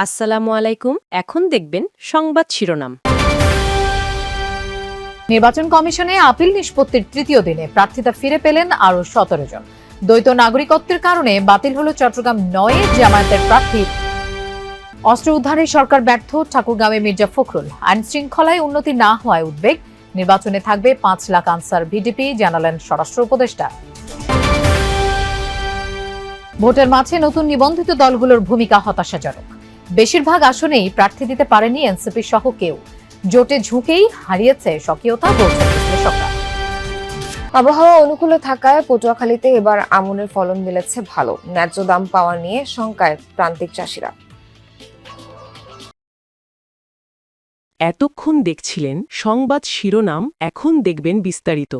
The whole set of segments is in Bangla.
আসসালামু আলাইকুম। এখন দেখবেন সংবাদ শিরোনাম। নির্বাচন কমিশনে আপিল নিষ্পত্তির তৃতীয় দিনে প্রার্থিতা ফিরে পেলেন আরো 17 জন। দ্বৈত নাগরিকত্বের কারণে বাতিল হল চট্টগ্রাম ৯ জামায়াতের প্রার্থী। অস্ত্র উদ্ধারে সরকার ব্যর্থ, ঠাকুরগাঁওয়ে মির্জা ফখরুল। আইন শৃঙ্খলায় উন্নতি না হওয়ায় উদ্বেগ, নির্বাচনে থাকবে ৫ লাখ আনসার ভিডিপি, জানালেন স্বরাষ্ট্র উপদেষ্টা। ভোটের মাঝে নতুন নিবন্ধিত দলগুলোর ভূমিকা হতাশাজনক। বেশিরভাগ আসনেই প্রার্থী দিতে পারেনি এনসিপি সহ কেউ। জোটে ঝুঁকেই হারিয়েছে স্বকীয়তা, বলছেন বিশ্লেষকরা। আবহাওয়া অনুকূলে থাকায় পটুয়াখালীতে এবার আমনের ফলন মিলেছে ভালো। ন্যায্য দাম পাওয়া নিয়ে শঙ্কায় প্রান্তিক চাষিরা। এতক্ষণ দেখছিলেন সংবাদ শিরোনাম, এখন দেখবেন বিস্তারিত।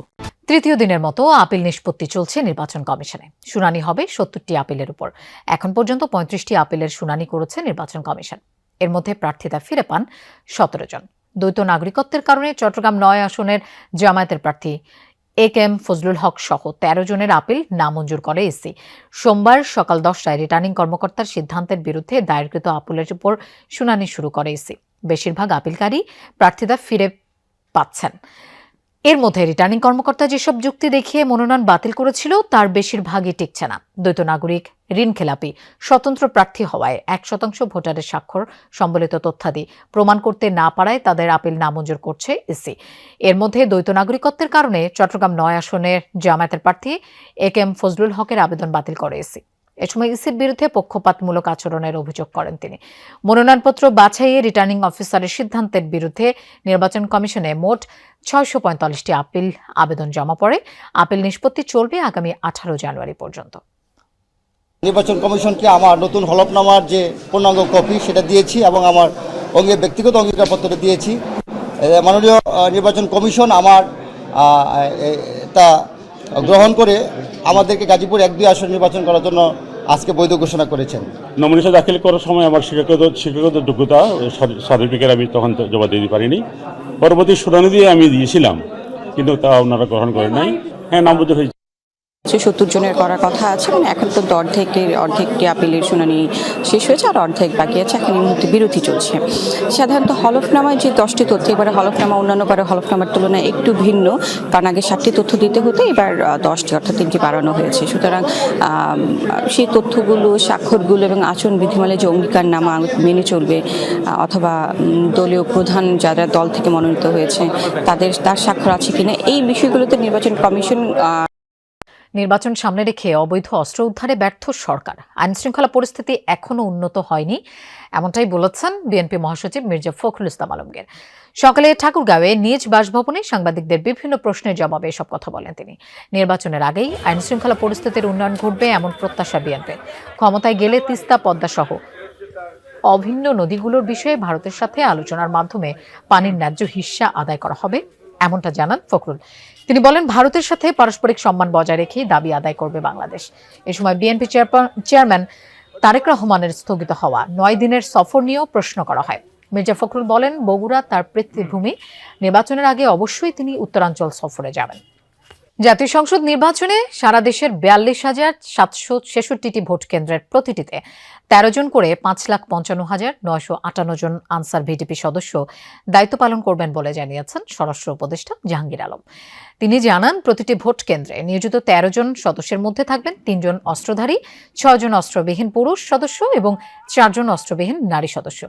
তৃতীয় দিনের মতো আপিল নিষ্পত্তি চলছে নির্বাচন কমিশনে। শুনানি হবে ৭০টি আপিলের উপর। এখন পর্যন্ত ৩৫টি আপিলের শুনানি করেছে নির্বাচন কমিশন। এর মধ্যে প্রার্থিতা ফিরে পান ১৭ জন। দ্বৈত নাগরিকত্বের কারণে চট্টগ্রাম ৯ আসনের জামায়াতের প্রার্থী এ.কে.এম. ফজলুল হক সহ ১৩ জনের আপিল নামঞ্জুর করে ইসি। সোমবার সকাল ১০টায় রিটার্নিং কর্মকর্তার সিদ্ধান্তের বিরুদ্ধে দায়েরকৃত আপিলের উপর শুনানি শুরু করে ইসি। বেশিরভাগ আপিলকারী প্রার্থিতা ফিরে পাচ্ছেন। এর মধ্যে রিটার্নিং কর্মকর্তা যেসব যুক্তি দেখিয়ে মনোনয়ন বাতিল করেছিল তার বেশিরভাগই টিকছে না। দ্বৈত নাগরিক, ঋণ খেলাপি, স্বতন্ত্র প্রার্থী হওয়ায় ১% ভোটারের স্বাক্ষর সম্বলিত তথ্যাদি প্রমাণ করতে না পারায় তাদের আপিল নামঞ্জুর করছে ইসি। এর মধ্যে দ্বৈত নাগরিকত্বের কারণে চট্টগ্রাম ৯ আসনের জামায়াতের প্রার্থী এ.কে.এম. ফজলুল হকের আবেদন বাতিল করে ইসি। এ সময় ইসির বিরুদ্ধে পক্ষপাতমূলক আচরণের অভিযোগ করেন তিনি। মনোনয়নপত্র বাছাইয়ে রিটার্নিং অফিসারের সিদ্ধান্তের বিরুদ্ধে নির্বাচন কমিশনে মোট ৬৪৫টি আপিল আবেদন জমা পড়ে। আপিল নিষ্পত্তি চলবে আগামী ১৮ জানুয়ারি পর্যন্ত। নির্বাচন কমিশনকে আমার নতুন হলফনামার যে পূর্ণাঙ্গ কপি সেটা দিয়েছি এবং আমার ব্যক্তিগত অঙ্গীকারপত্রটা দিয়েছি। মাননীয় নির্বাচন কমিশন আমার তা গ্রহণ করে আমাদেরকে গাজীপুর ১-২ আসন নির্বাচন করার জন্য আজকে বৈধ ঘোষণা করেছেন। নমিনেশন দাখিল করার সময় আমার শিক্ষাগত যোগ্যতা সার্টিফিকেট আমি তখন জমা দিতে পারিনি। পরবর্তী শুনানি দিয়ে আমি দিয়েছিলাম, কিন্তু তা ওনারা গ্রহণ করে নাই। হ্যাঁ, নামঞ্জুর হয়েছে। ৭০ জনের করার কথা আছে, মানে এখন তো অর্ধেকটি আপিলের শুনানি শেষ হয়েছে, আর অর্ধেক বাকি আছে। এখন এই মুহূর্তে বিরতি চলছে। সাধারণত হলফনামায় যে 10টি তথ্য, এবারে হলফনামা অন্যান্য করে হলফনামার তুলনায় একটু ভিন্ন, কারণ আগে 7টি তথ্য দিতে হতো, এবার 10টি অর্থাৎ 3টি বাড়ানো হয়েছে। সুতরাং সেই তথ্যগুলো, স্বাক্ষরগুলো এবং আচরণ বিধিমালায় যে অঙ্গীকারনামা মেনে চলবে, অথবা দলীয় প্রধান যারা দল থেকে মনোনীত হয়েছে তার স্বাক্ষর আছে কিনা, এই বিষয়গুলোতে নির্বাচন কমিশন। নির্বাচন সামনে রেখে অবৈধ অস্ত্র উদ্ধারে ব্যর্থ সরকার। আইনশৃঙ্খলা পরিস্থিতি এখনও উন্নত হয়নি, এমনটাই বলেছেন বিএনপি মহাসচিব মির্জা ফখরুল ইসলাম আলমগীর। সকালে ঠাকুরগাঁওয়ে নিজ বাসভবনে সাংবাদিকদের বিভিন্ন প্রশ্নের জবাবে এসব কথা বলেন তিনি। নির্বাচনের আগেই আইনশৃঙ্খলা পরিস্থিতির উন্নয়ন ঘটবে এমন প্রত্যাশা বিএনপির। ক্ষমতায় গেলে তিস্তা, পদ্মা সহ অভিন্ন নদীগুলোর বিষয়ে ভারতের সাথে আলোচনার মাধ্যমে পানির ন্যায্য হিস্সা আদায় করা হবে, এমনটা জানান ফখরুল। তিনি বলেন, ভারতের সাথে পারস্পরিক সম্মান বজায় রেখেই দাবি আদায় করবে বাংলাদেশ। এ সময় বিএনপি চেয়ারম্যান তারেক রহমানের স্থগিত হওয়া 9 দিনের সফর নিয়েও প্রশ্ন করা হয়। মির্জা ফখরুল বলেন, বগুড়া তার পিতৃভূমি, নির্বাচনের আগে অবশ্যই তিনি উত্তরাঞ্চল সফরে যাবেন। জাতীয় সংসদ নির্বাচনে সারা দেশের ৪২,৭৬৬টি ভোট কেন্দ্রের প্রতিটিতে ১৩ জন করে ৫,৫৫,৯৫৮ জন আনসার ভিডিপি সদস্য দায়িত্ব পালন করবেন বলে জানিয়েছেন স্বরাষ্ট্র উপদেষ্টা জাহাঙ্গীর আলম। তিনি জানান, প্রতিটি ভোট কেন্দ্রে নিয়োজিত ১৩ জন সদস্যের মধ্যে থাকবেন 3 জন অস্ত্রধারী, 6 জন অস্ত্রবিহীন পুরুষ সদস্য এবং 4 জন অস্ত্রবিহীন নারী সদস্য।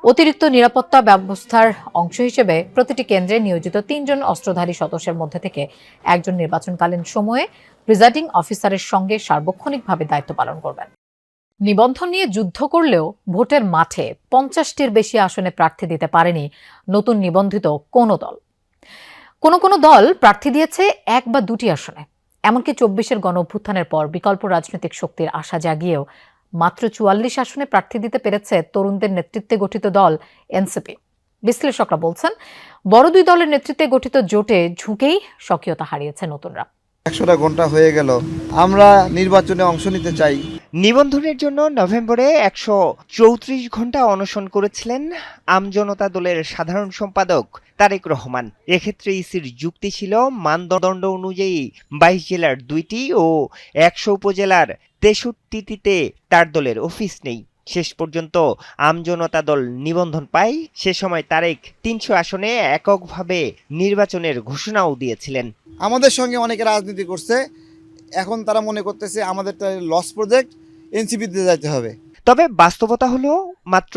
অতিরিক্ত নিরাপত্তা ব্যবস্থার অংশ হিসেবে প্রতিটি কেন্দ্রে নিয়োজিত 3 জন অস্ত্রধারী সদস্যের মধ্যে থেকে একজন নির্বাচনকালীন সময়ে প্রিজাইডিং অফিসারের সঙ্গে সার্বক্ষণিকভাবে দায়িত্ব পালন করবেন। নিবন্ধন নিয়ে যুদ্ধ করলেও ভোটের মাঠে 50টির বেশি আসনে প্রার্থী দিতে পারেনি নতুন নিবন্ধিত কোনো দল। কোনো দল প্রার্থী দিয়েছে 1 বা 2টি আসনে। এমনকি 24-এর গণঅভ্যুত্থানের পর বিকল্প রাজনৈতিক শক্তির আশা জাগিয়েও মাত্র 44 আসনে প্রার্থী দিতে পেরেছে তরুণদের নেতৃত্বে গঠিত দল এনসিপি। বিশ্লেষকরা বলছেন, বড় 2 দলের নেতৃত্বে গঠিত জোটে ঝুঁকেই স্বকীয়তা হারিয়েছে নতুনরা। 100টা ঘন্টা হয়ে গেল, আমরা নির্বাচনে অংশ নিতে চাই। নিবন্ধনের জন্য নভেম্বরে 134 ঘন্টা অনশন করেছিলেন আমজনতা দলের সাধারণ সম্পাদক তারেক রহমান। এক্ষেত্রে ইসির যুক্তি ছিল, মানদণ্ড অনুযায়ী 22 জেলার 2টি ও 100 উপজেলার 63টিতে তার দলের অফিস নেই। শেষ পর্যন্ত আমজনতা দল নিবন্ধন পায়। সে সময় তারেক ৩০০ আসনে এককভাবে নির্বাচনের ঘোষণাও দিয়েছিলেন। আমাদের সঙ্গে অনেকে রাজনীতি করছে, এখন তারা মনে করতেছে আমাদের লস প্রজেক্ট, এনসিপিতে যাইতে হবে। তবে বাস্তবতা হলো মাত্র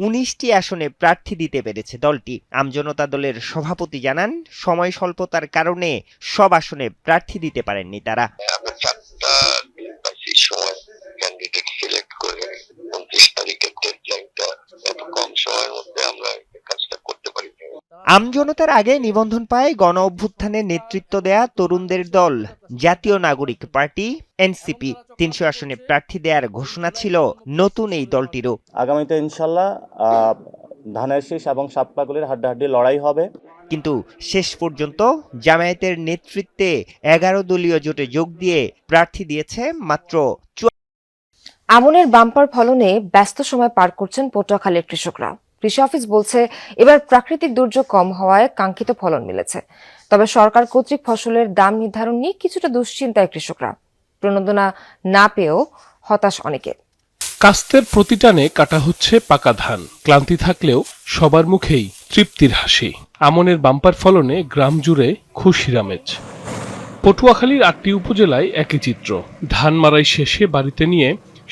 ১৯টি আসনে প্রার্থী দিতে পেরেছে দলটি। আমজনতা দলের সভাপতি জানান, সময় স্বল্পতার কারণে সব আসনে প্রার্থী দিতে পারেননি তারা। আমরা 4টা সময় ক্যান্ডিডেট সিলেক্ট করে 29 তারিখের ডেডলাইনটা এত কম সময়ের মধ্যে আমরা কাজটা করতে পারি। আমজনতার আগে নিবন্ধন পায় গণ অভ্যুত্থানে নেতৃত্ব দেয়া তরুণদের দল জাতীয় নাগরিক পার্টি এনসিপি। ৩০০ আসনে প্রার্থী দেওয়ার ঘোষণা ছিল নতুন এই দলটিরও। আগামীতে ইনশাল্লাহ ধানের শীষ এবং সাতপাগুলির হাড্ডাহাড্ডি লড়াই হবে। কিন্তু শেষ পর্যন্ত জামায়াতের নেতৃত্বে 11 দলীয় জোটে যোগ দিয়ে প্রার্থী দিয়েছে মাত্র। আমনের বাম্পার ফলনে ব্যস্ত সময় পার করছেন পটুয়াখালীর কৃষকরা। কৃষি অফিস বলছে, এবার প্রাকৃতিক দুর্যোগ কম হওয়ায় কাঙ্ক্ষিত ফলন মিলেছে। তবে সরকার কর্তৃক ফসলের দাম নির্ধারণ নিয়ে কিছুটা দুশ্চিন্তায় কৃষকরা। প্রণোদনা না পেয়েও হতাশ অনেকে। কাস্তের প্রতিটানে কাটা হচ্ছে পাকা ধান। ক্লান্তি থাকলেও সবার মুখেই তৃপ্তির হাসি। আমনের বাম্পার ফলনে গ্রাম জুড়ে খুশির আমেজ। পটুয়াখালীর 8টি উপজেলায় একই চিত্র। ধান মারাই শেষে বাড়িতে নিয়ে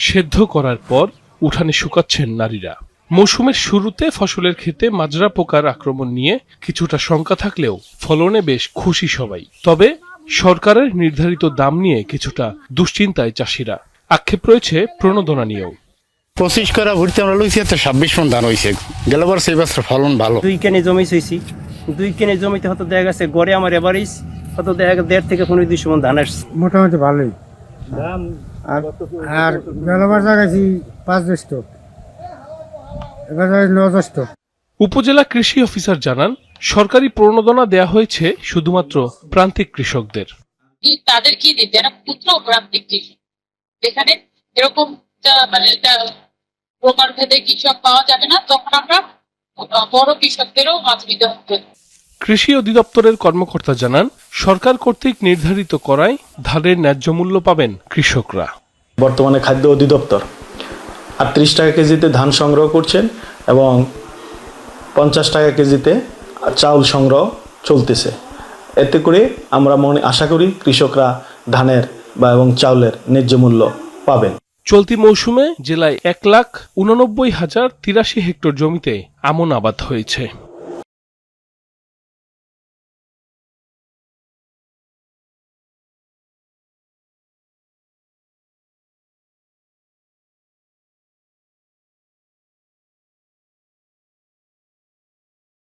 সেদ্ধ করার পর উঠানে শুকাচ্ছেন নারীরা। মৌসুমের শুরুতে ফসলের ক্ষেতে মাজরা পোকার আক্রমণ নিয়ে কিছুটা শঙ্কা থাকলেও ফলনে বেশ খুশি সবাই। তবে সরকারের নির্ধারিত দাম নিয়ে কিছুটা দুশ্চিন্তায় চাষিরা। আক্ষেপ রয়েছে প্রণোদনা নিয়েও। 25 করা ভর্তি আমরা লইছি, 26 মন ধান হয়েছে। গেলবার সেই বছর ফলন ভালো। 2 কেনে জমি ছইছি, 2 কেনে জমিতে হয়তো দেখা গেছে গড়ে আমার এভারেজ হয়তো দেখা গেছে 1.5 থেকে 200 মন ধান আসছে। মোটামুটি ভালোই। আর গেলবার জায়গাছি 5 এবার 9 উপজেলা কৃষি অফিসার জানান, সরকারি প্রণোদনা দেয়া হয়েছে শুধুমাত্র প্রান্তিক কৃষকদের। তাদের কি দিতে, যারা ক্ষুদ্র প্রান্তিক কৃষক, যেখানে এরকম মানে প্রকার ভেদে কৃষক পাওয়া যাবে না, তখন আমরা বড় কৃষকদেরও মাছ দিতে হবে। কৃষি অধিদপ্তরের কর্মকর্তা জানান, সরকার কর্তৃক নির্ধারিত করায় ধানের ন্যায্য মূল্য পাবেন কৃষকরা। বর্তমানে খাদ্য অধিদপ্তর 38 টাকা কেজিতে ধান সংগ্রহ করছেন এবং 50 টাকা কেজিতে চাউল সংগ্রহ চলতেছে। এতে করে আমরা আশা করি কৃষকরা ধানের এবং চাউলের ন্যায্য মূল্য পাবেন। চলতি মৌসুমে জেলায় 1,89,083 হেক্টর জমিতে আমন আবাদ হয়েছে।